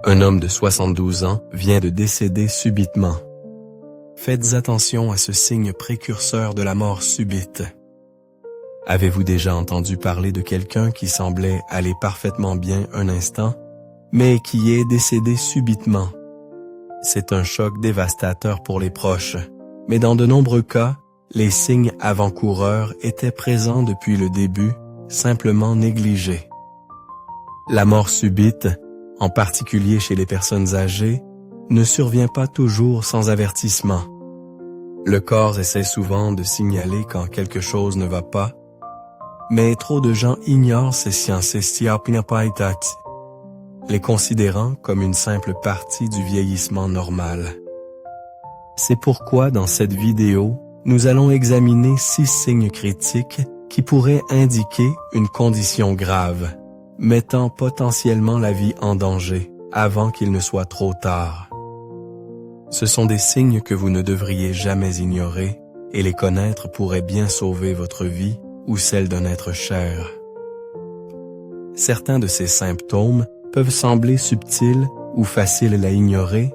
Un homme de 72 ans vient de décéder subitement. Faites attention à ce signe précurseur de la mort subite. Avez-vous déjà entendu parler de quelqu'un qui semblait aller parfaitement bien un instant, mais qui est décédé subitement? C'est un choc dévastateur pour les proches, mais dans de nombreux cas, les signes avant-coureurs étaient présents depuis le début, simplement négligés. La mort subite, en particulier chez les personnes âgées, ne survient pas toujours sans avertissement. Le corps essaie souvent de signaler quand quelque chose ne va pas, mais trop de gens ignorent ces sciences, les considérant comme une simple partie du vieillissement normal. C'est pourquoi dans cette vidéo, nous allons examiner 6 signes critiques qui pourraient indiquer une condition grave, mettant potentiellement la vie en danger avant qu'il ne soit trop tard. Ce sont des signes que vous ne devriez jamais ignorer et les connaître pourrait bien sauver votre vie ou celle d'un être cher. Certains de ces symptômes peuvent sembler subtils ou faciles à ignorer,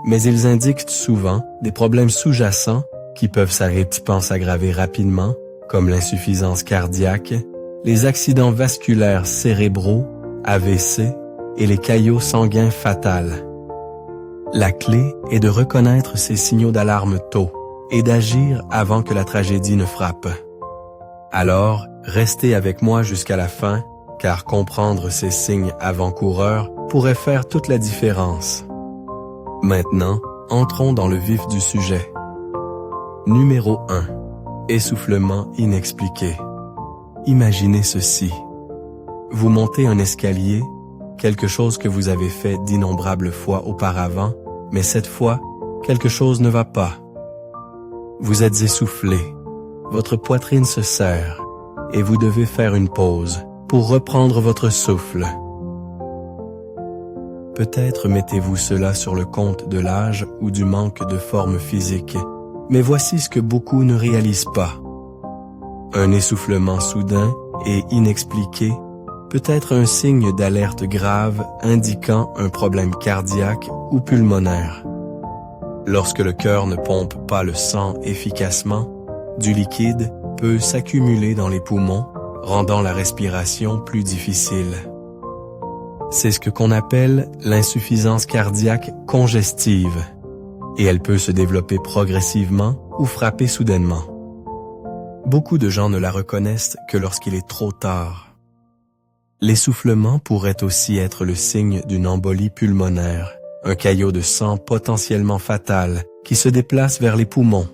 mais ils indiquent souvent des problèmes sous-jacents qui peuvent s'aggraver rapidement, comme l'insuffisance cardiaque, les accidents vasculaires cérébraux, AVC et les caillots sanguins fatals. La clé est de reconnaître ces signaux d'alarme tôt et d'agir avant que la tragédie ne frappe. Alors, restez avec moi jusqu'à la fin, car comprendre ces signes avant-coureurs pourrait faire toute la différence. Maintenant, entrons dans le vif du sujet. Numéro 1. Essoufflement inexpliqué. Imaginez ceci. Vous montez un escalier, quelque chose que vous avez fait d'innombrables fois auparavant, mais cette fois, quelque chose ne va pas. Vous êtes essoufflé, votre poitrine se serre, et vous devez faire une pause pour reprendre votre souffle. Peut-être mettez-vous cela sur le compte de l'âge ou du manque de forme physique, mais voici ce que beaucoup ne réalisent pas. Un essoufflement soudain et inexpliqué peut être un signe d'alerte grave indiquant un problème cardiaque ou pulmonaire. Lorsque le cœur ne pompe pas le sang efficacement, du liquide peut s'accumuler dans les poumons, rendant la respiration plus difficile. C'est ce qu'on appelle l'insuffisance cardiaque congestive, et elle peut se développer progressivement ou frapper soudainement. Beaucoup de gens ne la reconnaissent que lorsqu'il est trop tard. L'essoufflement pourrait aussi être le signe d'une embolie pulmonaire, un caillot de sang potentiellement fatal qui se déplace vers les poumons.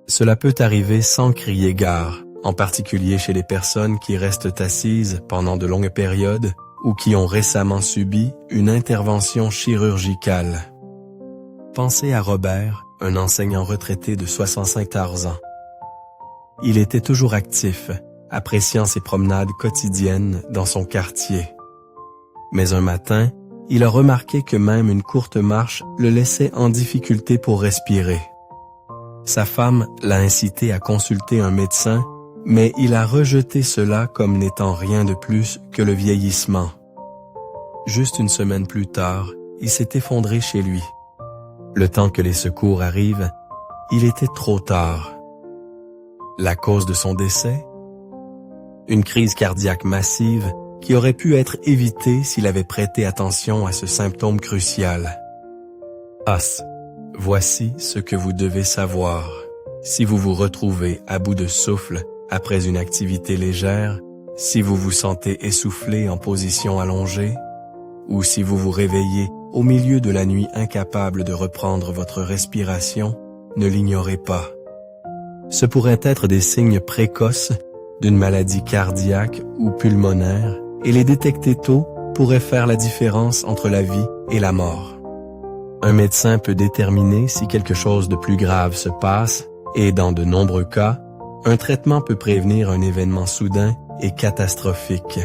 Cela peut arriver sans crier gare, en particulier chez les personnes qui restent assises pendant de longues périodes ou qui ont récemment subi une intervention chirurgicale. Pensez à Robert, un enseignant retraité de 65 ans. Il était toujours actif, appréciant ses promenades quotidiennes dans son quartier. Mais un matin, il a remarqué que même une courte marche le laissait en difficulté pour respirer. Sa femme l'a incité à consulter un médecin, mais il a rejeté cela comme n'étant rien de plus que le vieillissement. Juste une semaine plus tard, il s'est effondré chez lui. Le temps que les secours arrivent, il était trop tard. La cause de son décès? Une crise cardiaque massive qui aurait pu être évitée s'il avait prêté attention à ce symptôme crucial. Voici ce que vous devez savoir. Si vous vous retrouvez à bout de souffle après une activité légère, si vous vous sentez essoufflé en position allongée, ou si vous vous réveillez au milieu de la nuit incapable de reprendre votre respiration, ne l'ignorez pas. Ce pourraient être des signes précoces d'une maladie cardiaque ou pulmonaire, et les détecter tôt pourrait faire la différence entre la vie et la mort. Un médecin peut déterminer si quelque chose de plus grave se passe, et dans de nombreux cas, un traitement peut prévenir un événement soudain et catastrophique.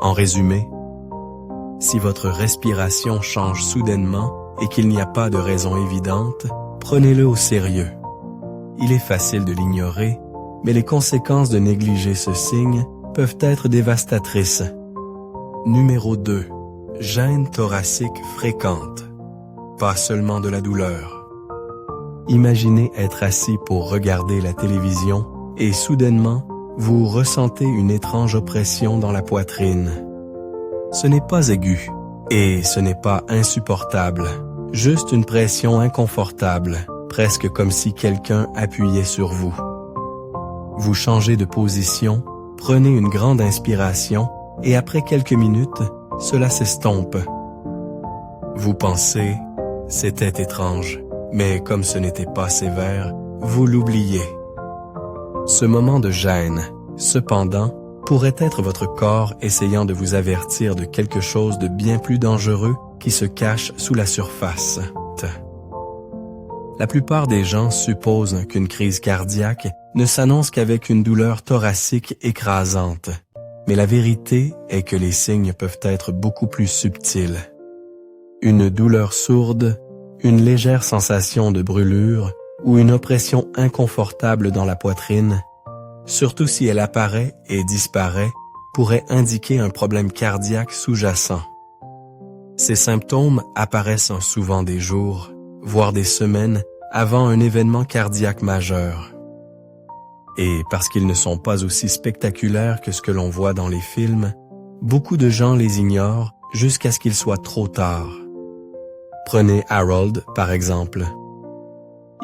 En résumé, si votre respiration change soudainement et qu'il n'y a pas de raison évidente, prenez-le au sérieux. Il est facile de l'ignorer, mais les conséquences de négliger ce signe peuvent être dévastatrices. Numéro 2. gêne thoracique fréquente, pas seulement de la douleur. Imaginez être assis pour regarder la télévision et soudainement, vous ressentez une étrange oppression dans la poitrine. Ce n'est pas aigu et ce n'est pas insupportable, juste une pression inconfortable, presque comme si quelqu'un appuyait sur vous. Vous changez de position, prenez une grande inspiration et après quelques minutes, cela s'estompe. Vous pensez, c'était étrange, mais comme ce n'était pas sévère, vous l'oubliez. Ce moment de gêne, cependant, pourrait être votre corps essayant de vous avertir de quelque chose de bien plus dangereux qui se cache sous la surface. La plupart des gens supposent qu'une crise cardiaque ne s'annonce qu'avec une douleur thoracique écrasante. Mais la vérité est que les signes peuvent être beaucoup plus subtils. Une douleur sourde, une légère sensation de brûlure ou une oppression inconfortable dans la poitrine, surtout si elle apparaît et disparaît, pourrait indiquer un problème cardiaque sous-jacent. Ces symptômes apparaissent souvent des jours, voire des semaines, avant un événement cardiaque majeur. Et parce qu'ils ne sont pas aussi spectaculaires que ce que l'on voit dans les films, beaucoup de gens les ignorent jusqu'à ce qu'il soit trop tard. Prenez Harold, par exemple.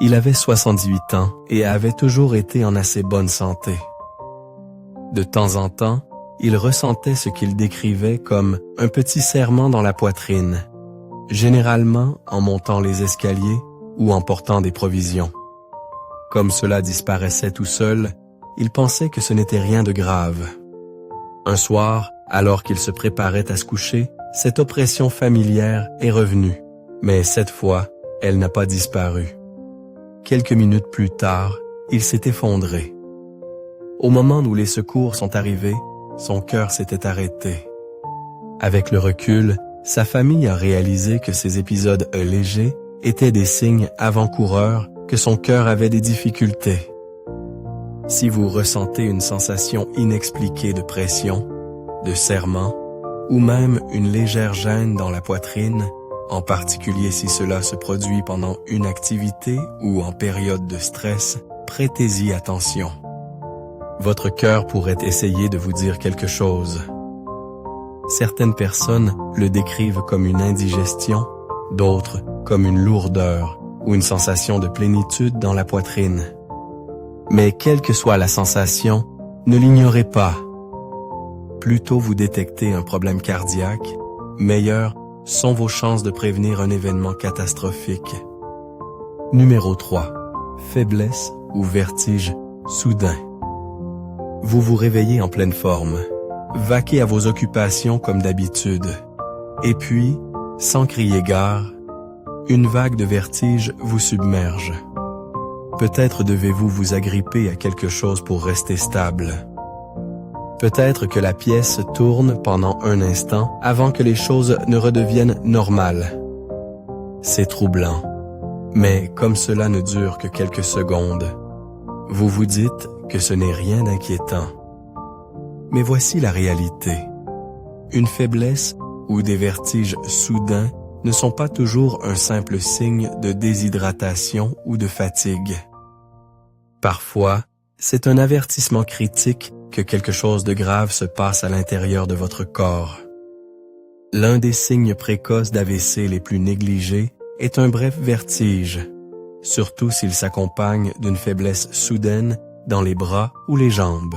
Il avait 78 ans et avait toujours été en assez bonne santé. De temps en temps, il ressentait ce qu'il décrivait comme un petit serrement dans la poitrine, généralement en montant les escaliers ou en portant des provisions. Comme cela disparaissait tout seul, il pensait que ce n'était rien de grave. Un soir, alors qu'il se préparait à se coucher, cette oppression familière est revenue, mais cette fois, elle n'a pas disparu. Quelques minutes plus tard, il s'est effondré. Au moment où les secours sont arrivés, son cœur s'était arrêté. Avec le recul, sa famille a réalisé que ces épisodes légers étaient des signes avant-coureurs que son cœur avait des difficultés. Si vous ressentez une sensation inexpliquée de pression, de serrement, ou même une légère gêne dans la poitrine, en particulier si cela se produit pendant une activité ou en période de stress, prêtez-y attention. Votre cœur pourrait essayer de vous dire quelque chose. Certaines personnes le décrivent comme une indigestion, d'autres comme une lourdeur ou une sensation de plénitude dans la poitrine. Mais quelle que soit la sensation, ne l'ignorez pas. Plus tôt vous détectez un problème cardiaque, meilleures sont vos chances de prévenir un événement catastrophique. Numéro 3. Faiblesse ou vertige soudain. Vous vous réveillez en pleine forme, vaquez à vos occupations comme d'habitude, et puis, sans crier gare, une vague de vertige vous submerge. Peut-être devez-vous vous agripper à quelque chose pour rester stable. Peut-être que la pièce tourne pendant un instant avant que les choses ne redeviennent normales. C'est troublant, mais comme cela ne dure que quelques secondes, vous vous dites que ce n'est rien d'inquiétant. Mais voici la réalité. Une faiblesse ou des vertiges soudains ne sont pas toujours un simple signe de déshydratation ou de fatigue. Parfois, c'est un avertissement critique que quelque chose de grave se passe à l'intérieur de votre corps. L'un des signes précoces d'AVC les plus négligés est un bref vertige, surtout s'il s'accompagne d'une faiblesse soudaine dans les bras ou les jambes.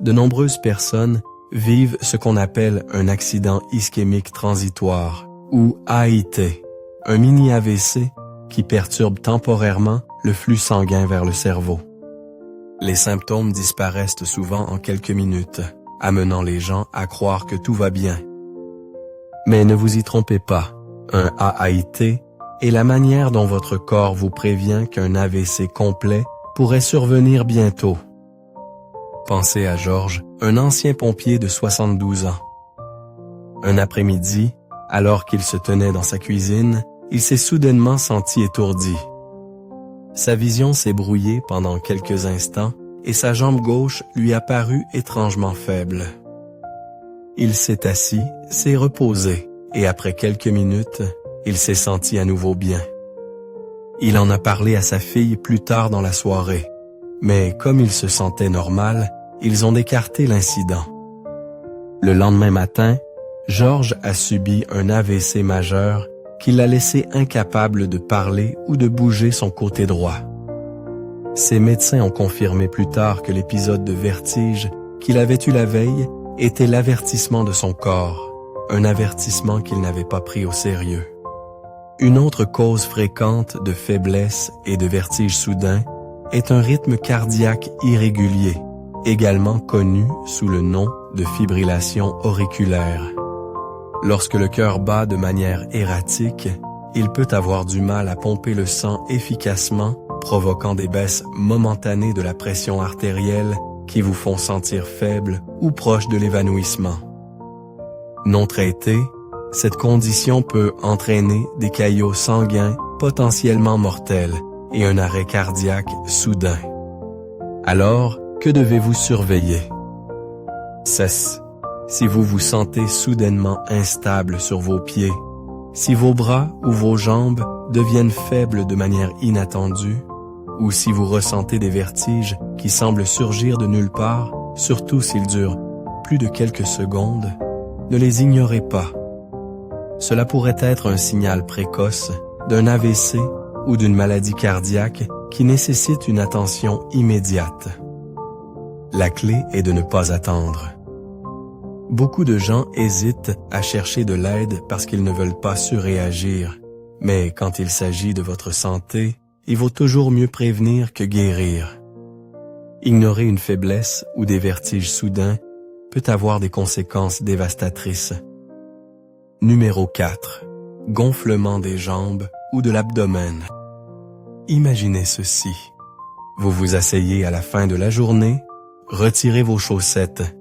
De nombreuses personnes vivent ce qu'on appelle un accident ischémique transitoire, ou AIT, un mini-AVC qui perturbe temporairement le flux sanguin vers le cerveau. Les symptômes disparaissent souvent en quelques minutes, amenant les gens à croire que tout va bien. Mais ne vous y trompez pas, un AIT est la manière dont votre corps vous prévient qu'un AVC complet pourrait survenir bientôt. Pensez à Georges, un ancien pompier de 72 ans. Un après-midi, alors qu'il se tenait dans sa cuisine, il s'est soudainement senti étourdi. Sa vision s'est brouillée pendant quelques instants et sa jambe gauche lui a paru étrangement faible. Il s'est assis, s'est reposé et après quelques minutes, il s'est senti à nouveau bien. Il en a parlé à sa fille plus tard dans la soirée, mais comme il se sentait normal, ils ont écarté l'incident. Le lendemain matin, George a subi un AVC majeur qui l'a laissé incapable de parler ou de bouger son côté droit. Ses médecins ont confirmé plus tard que l'épisode de vertige qu'il avait eu la veille était l'avertissement de son corps, un avertissement qu'il n'avait pas pris au sérieux. Une autre cause fréquente de faiblesse et de vertige soudain est un rythme cardiaque irrégulier, également connu sous le nom de fibrillation auriculaire. Lorsque le cœur bat de manière erratique, il peut avoir du mal à pomper le sang efficacement, provoquant des baisses momentanées de la pression artérielle qui vous font sentir faible ou proche de l'évanouissement. Non traitée, cette condition peut entraîner des caillots sanguins potentiellement mortels et un arrêt cardiaque soudain. Alors, que devez-vous surveiller? Cesse. Si vous vous sentez soudainement instable sur vos pieds, si vos bras ou vos jambes deviennent faibles de manière inattendue, ou si vous ressentez des vertiges qui semblent surgir de nulle part, surtout s'ils durent plus de quelques secondes, ne les ignorez pas. Cela pourrait être un signal précoce d'un AVC ou d'une maladie cardiaque qui nécessite une attention immédiate. La clé est de ne pas attendre. Beaucoup de gens hésitent à chercher de l'aide parce qu'ils ne veulent pas surréagir, mais quand il s'agit de votre santé, il vaut toujours mieux prévenir que guérir. Ignorer une faiblesse ou des vertiges soudains peut avoir des conséquences dévastatrices. Numéro 4. Gonflement des jambes ou de l'abdomen. Imaginez ceci. Vous vous asseyez à la fin de la journée, retirez vos chaussettes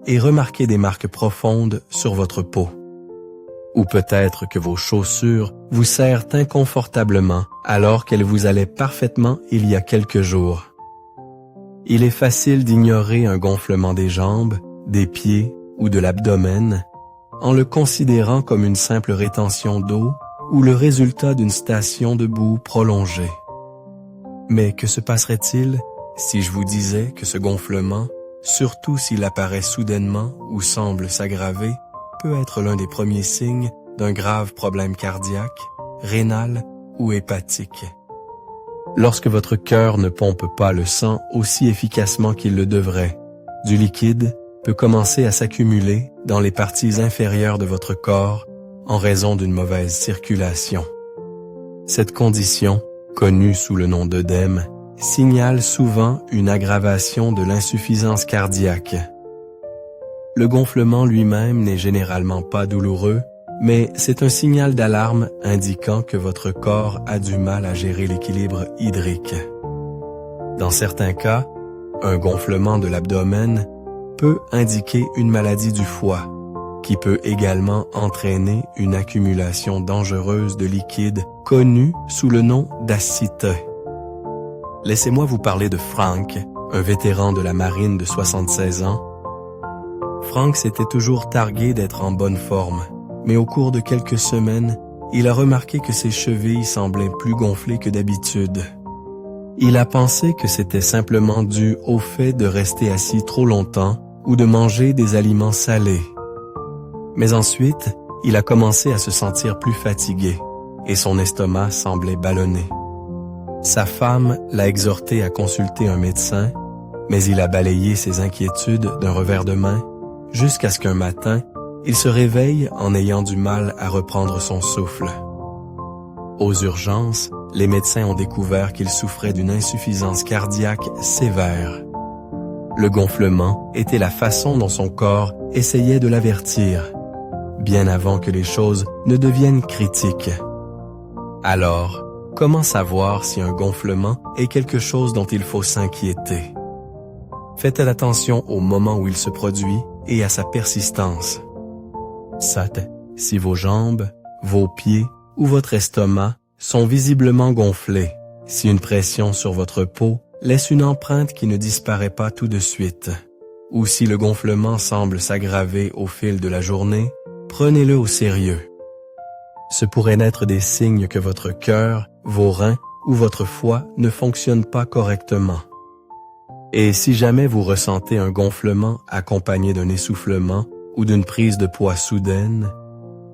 et remarquez des marques profondes sur votre peau. Ou peut-être que vos chaussures vous serrent inconfortablement alors qu'elles vous allaient parfaitement il y a quelques jours. Il est facile d'ignorer un gonflement des jambes, des pieds ou de l'abdomen en le considérant comme une simple rétention d'eau ou le résultat d'une station de boue prolongée. Mais que se passerait-il si je vous disais que ce gonflement, surtout s'il apparaît soudainement ou semble s'aggraver, peut être l'un des premiers signes d'un grave problème cardiaque, rénal ou hépatique. Lorsque votre cœur ne pompe pas le sang aussi efficacement qu'il le devrait, du liquide peut commencer à s'accumuler dans les parties inférieures de votre corps en raison d'une mauvaise circulation. Cette condition, connue sous le nom d'œdème, signale souvent une aggravation de l'insuffisance cardiaque. Le gonflement lui-même n'est généralement pas douloureux, mais c'est un signal d'alarme indiquant que votre corps a du mal à gérer l'équilibre hydrique. Dans certains cas, un gonflement de l'abdomen peut indiquer une maladie du foie, qui peut également entraîner une accumulation dangereuse de liquide connue sous le nom d'acite. Laissez-moi vous parler de Frank, un vétéran de la marine de 76 ans. Frank s'était toujours targué d'être en bonne forme, mais au cours de quelques semaines, il a remarqué que ses chevilles semblaient plus gonflées que d'habitude. Il a pensé que c'était simplement dû au fait de rester assis trop longtemps ou de manger des aliments salés. Mais ensuite, il a commencé à se sentir plus fatigué et son estomac semblait ballonné. Sa femme l'a exhorté à consulter un médecin, mais il a balayé ses inquiétudes d'un revers de main jusqu'à ce qu'un matin, il se réveille en ayant du mal à reprendre son souffle. Aux urgences, les médecins ont découvert qu'il souffrait d'une insuffisance cardiaque sévère. Le gonflement était la façon dont son corps essayait de l'avertir, bien avant que les choses ne deviennent critiques. Alors, comment savoir si un gonflement est quelque chose dont il faut s'inquiéter? Faites attention au moment où il se produit et à sa persistance. Si vos jambes, vos pieds ou votre estomac sont visiblement gonflés, si une pression sur votre peau laisse une empreinte qui ne disparaît pas tout de suite, ou si le gonflement semble s'aggraver au fil de la journée, prenez-le au sérieux Ce pourrait être des signes que votre cœur, vos reins ou votre foie ne fonctionnent pas correctement. Et si jamais vous ressentez un gonflement accompagné d'un essoufflement ou d'une prise de poids soudaine,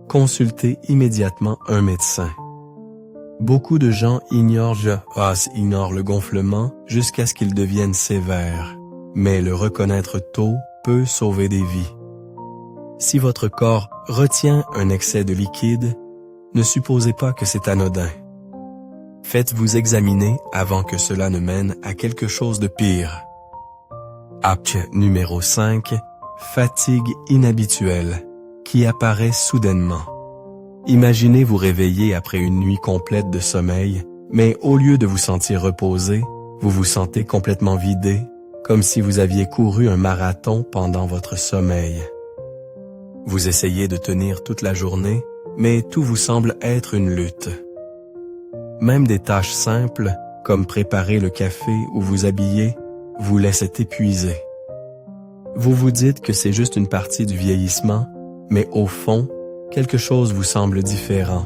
consultez immédiatement un médecin. Beaucoup de gens ignorent le gonflement jusqu'à ce qu'il devienne sévère, mais le reconnaître tôt peut sauver des vies. Si votre corps retient un excès de liquide, ne supposez pas que c'est anodin. Faites-vous examiner avant que cela ne mène à quelque chose de pire. Numéro 5. Fatigue inhabituelle, qui apparaît soudainement. Imaginez vous réveiller après une nuit complète de sommeil, mais au lieu de vous sentir reposé, vous vous sentez complètement vidé, comme si vous aviez couru un marathon pendant votre sommeil. Vous essayez de tenir toute la journée, mais tout vous semble être une lutte. Même des tâches simples, comme préparer le café ou vous habiller, vous laissent épuiser. Vous vous dites que c'est juste une partie du vieillissement, mais au fond, quelque chose vous semble différent.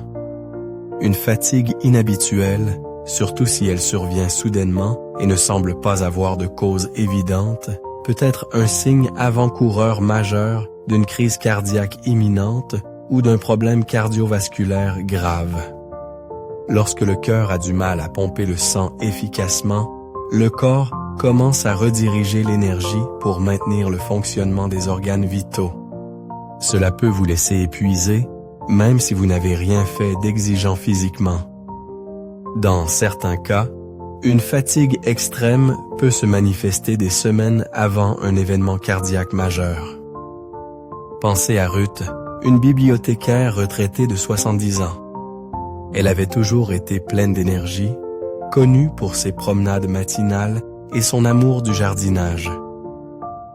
Une fatigue inhabituelle, surtout si elle survient soudainement et ne semble pas avoir de cause évidente, peut être un signe avant-coureur majeur d'une crise cardiaque imminente ou d'un problème cardiovasculaire grave. Lorsque le cœur a du mal à pomper le sang efficacement, le corps commence à rediriger l'énergie pour maintenir le fonctionnement des organes vitaux. Cela peut vous laisser épuisé, même si vous n'avez rien fait d'exigeant physiquement. Dans certains cas, une fatigue extrême peut se manifester des semaines avant un événement cardiaque majeur. Pensez à Ruth, une bibliothécaire retraitée de 70 ans. Elle avait toujours été pleine d'énergie, connue pour ses promenades matinales et son amour du jardinage.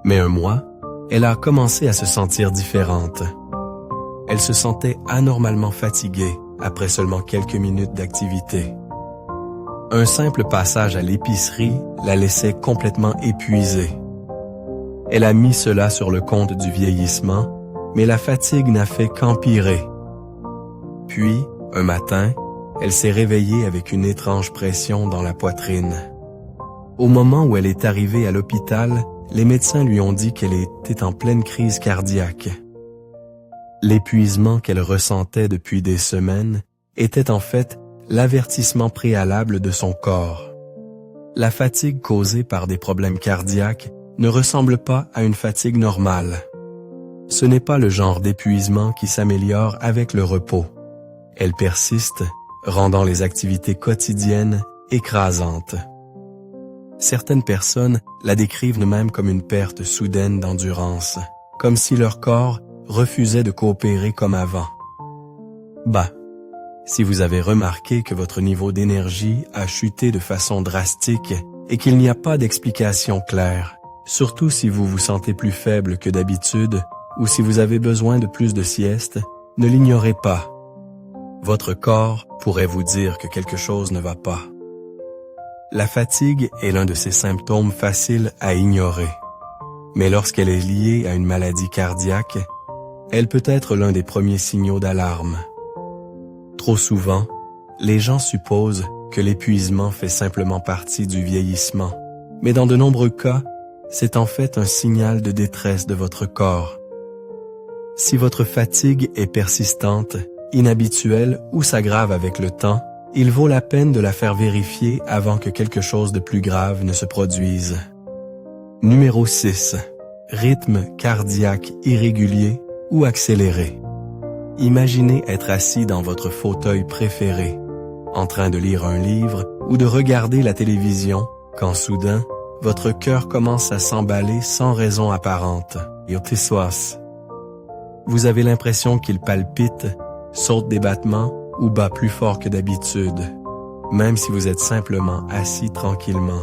Mais un mois, elle a commencé à se sentir différente. Elle se sentait anormalement fatiguée après seulement quelques minutes d'activité. Un simple passage à l'épicerie la laissait complètement épuisée. Elle a mis cela sur le compte du vieillissement, mais la fatigue n'a fait qu'empirer. Puis, un matin, elle s'est réveillée avec une étrange pression dans la poitrine. Au moment où elle est arrivée à l'hôpital, les médecins lui ont dit qu'elle était en pleine crise cardiaque. L'épuisement qu'elle ressentait depuis des semaines était en fait l'avertissement préalable de son corps. La fatigue causée par des problèmes cardiaques ne ressemble pas à une fatigue normale. Ce n'est pas le genre d'épuisement qui s'améliore avec le repos. Elle persiste, rendant les activités quotidiennes écrasantes. Certaines personnes la décrivent même comme une perte soudaine d'endurance, comme si leur corps refusait de coopérer comme avant. Si vous avez remarqué que votre niveau d'énergie a chuté de façon drastique et qu'il n'y a pas d'explication claire, surtout si vous vous sentez plus faible que d'habitude ou si vous avez besoin de plus de sieste, ne l'ignorez pas. Votre corps pourrait vous dire que quelque chose ne va pas. La fatigue est l'un de ces symptômes faciles à ignorer. Mais lorsqu'elle est liée à une maladie cardiaque, elle peut être l'un des premiers signaux d'alarme. Trop souvent, les gens supposent que l'épuisement fait simplement partie du vieillissement, mais dans de nombreux cas, c'est en fait un signal de détresse de votre corps. Si votre fatigue est persistante, inhabituelle ou s'aggrave avec le temps, il vaut la peine de la faire vérifier avant que quelque chose de plus grave ne se produise. Numéro 6. Rythme cardiaque irrégulier ou accéléré. Imaginez être assis dans votre fauteuil préféré, en train de lire un livre ou de regarder la télévision, quand soudain, votre cœur commence à s'emballer sans raison apparente. Vous avez l'impression qu'il palpite, saute des battements ou bat plus fort que d'habitude, même si vous êtes simplement assis tranquillement.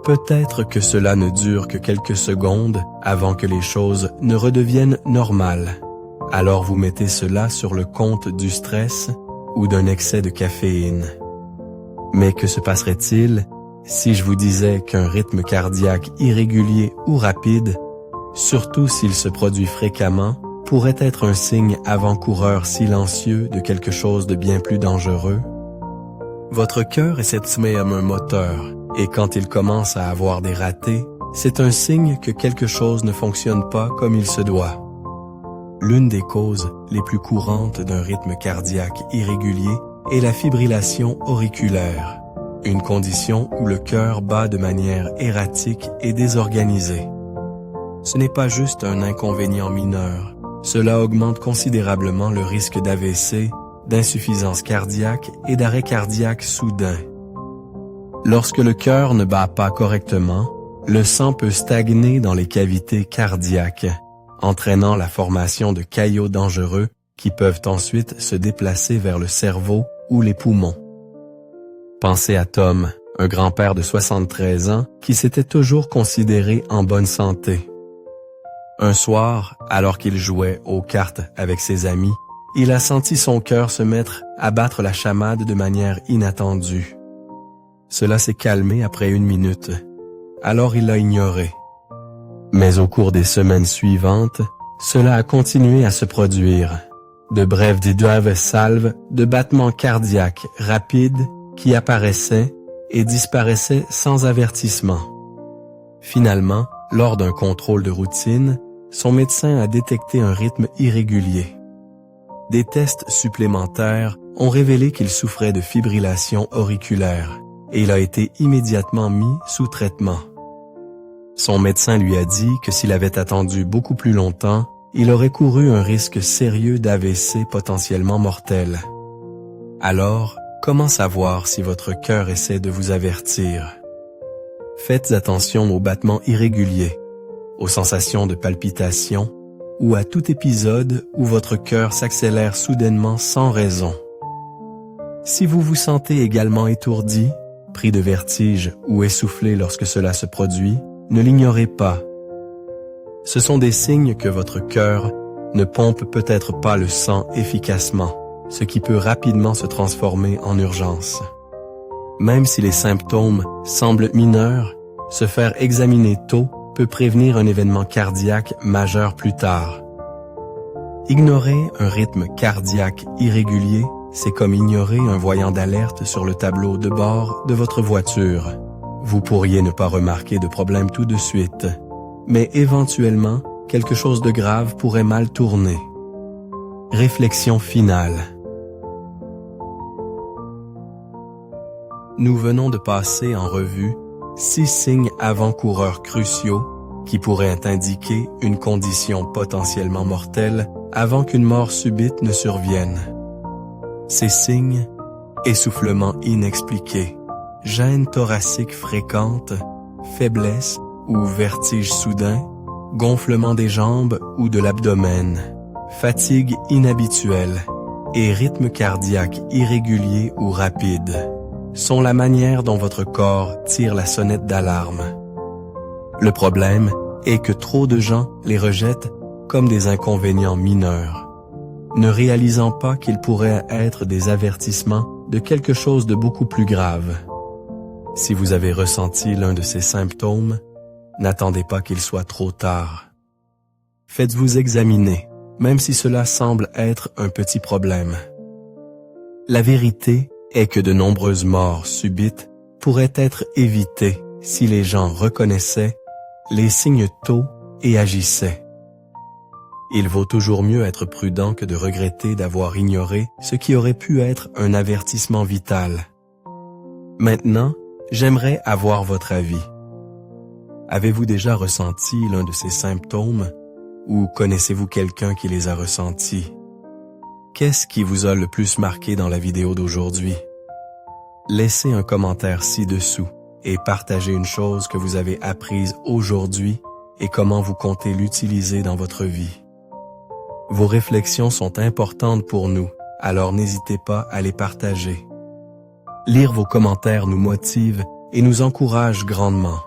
Peut-être que cela ne dure que quelques secondes avant que les choses ne redeviennent normales. Alors vous mettez cela sur le compte du stress ou d'un excès de caféine. Mais que se passerait-il si je vous disais qu'un rythme cardiaque irrégulier ou rapide, surtout s'il se produit fréquemment, pourrait être un signe avant-coureur silencieux de quelque chose de bien plus dangereux? Votre cœur est comme un moteur, et quand il commence à avoir des ratés, c'est un signe que quelque chose ne fonctionne pas comme il se doit. L'une des causes les plus courantes d'un rythme cardiaque irrégulier est la fibrillation auriculaire, une condition où le cœur bat de manière erratique et désorganisée. Ce n'est pas juste un inconvénient mineur, cela augmente considérablement le risque d'AVC, d'insuffisance cardiaque et d'arrêt cardiaque soudain. Lorsque le cœur ne bat pas correctement, le sang peut stagner dans les cavités cardiaques, entraînant la formation de caillots dangereux qui peuvent ensuite se déplacer vers le cerveau ou les poumons. Pensez à Tom, un grand-père de 73 ans qui s'était toujours considéré en bonne santé. Un soir, alors qu'il jouait aux cartes avec ses amis, il a senti son cœur se mettre à battre la chamade de manière inattendue. Cela s'est calmé après 1 minute. Alors il l'a ignoré. Mais au cours des semaines suivantes, cela a continué à se produire. De brèves salves de battements cardiaques rapides qui apparaissaient et disparaissaient sans avertissement. Finalement, lors d'un contrôle de routine, son médecin a détecté un rythme irrégulier. Des tests supplémentaires ont révélé qu'il souffrait de fibrillation auriculaire et il a été immédiatement mis sous traitement. Son médecin lui a dit que s'il avait attendu beaucoup plus longtemps, il aurait couru un risque sérieux d'AVC potentiellement mortel. Alors, comment savoir si votre cœur essaie de vous avertir? Faites attention aux battements irréguliers, aux sensations de palpitation ou à tout épisode où votre cœur s'accélère soudainement sans raison. Si vous vous sentez également étourdi, pris de vertige ou essoufflé lorsque cela se produit, ne l'ignorez pas. Ce sont des signes que votre cœur ne pompe peut-être pas le sang efficacement, ce qui peut rapidement se transformer en urgence. Même si les symptômes semblent mineurs, se faire examiner tôt peut prévenir un événement cardiaque majeur plus tard. Ignorer un rythme cardiaque irrégulier, c'est comme ignorer un voyant d'alerte sur le tableau de bord de votre voiture. Vous pourriez ne pas remarquer de problème tout de suite, mais éventuellement, quelque chose de grave pourrait mal tourner. Réflexion finale. Nous venons de passer en revue 6 signes avant-coureurs cruciaux qui pourraient indiquer une condition potentiellement mortelle avant qu'une mort subite ne survienne. Ces signes, essoufflement inexpliqué, gêne thoracique fréquente, faiblesse ou vertige soudain, gonflement des jambes ou de l'abdomen, fatigue inhabituelle et rythme cardiaque irrégulier ou rapide sont la manière dont votre corps tire la sonnette d'alarme. Le problème est que trop de gens les rejettent comme des inconvénients mineurs, ne réalisant pas qu'ils pourraient être des avertissements de quelque chose de beaucoup plus grave. Si vous avez ressenti l'un de ces symptômes, n'attendez pas qu'il soit trop tard. Faites-vous examiner, même si cela semble être un petit problème. La vérité est que de nombreuses morts subites pourraient être évitées si les gens reconnaissaient les signes tôt et agissaient. Il vaut toujours mieux être prudent que de regretter d'avoir ignoré ce qui aurait pu être un avertissement vital. Maintenant, j'aimerais avoir votre avis. Avez-vous déjà ressenti l'un de ces symptômes ou connaissez-vous quelqu'un qui les a ressentis? Qu'est-ce qui vous a le plus marqué dans la vidéo d'aujourd'hui? Laissez un commentaire ci-dessous et partagez une chose que vous avez apprise aujourd'hui et comment vous comptez l'utiliser dans votre vie. Vos réflexions sont importantes pour nous, alors n'hésitez pas à les partager. Lire vos commentaires nous motive et nous encourage grandement.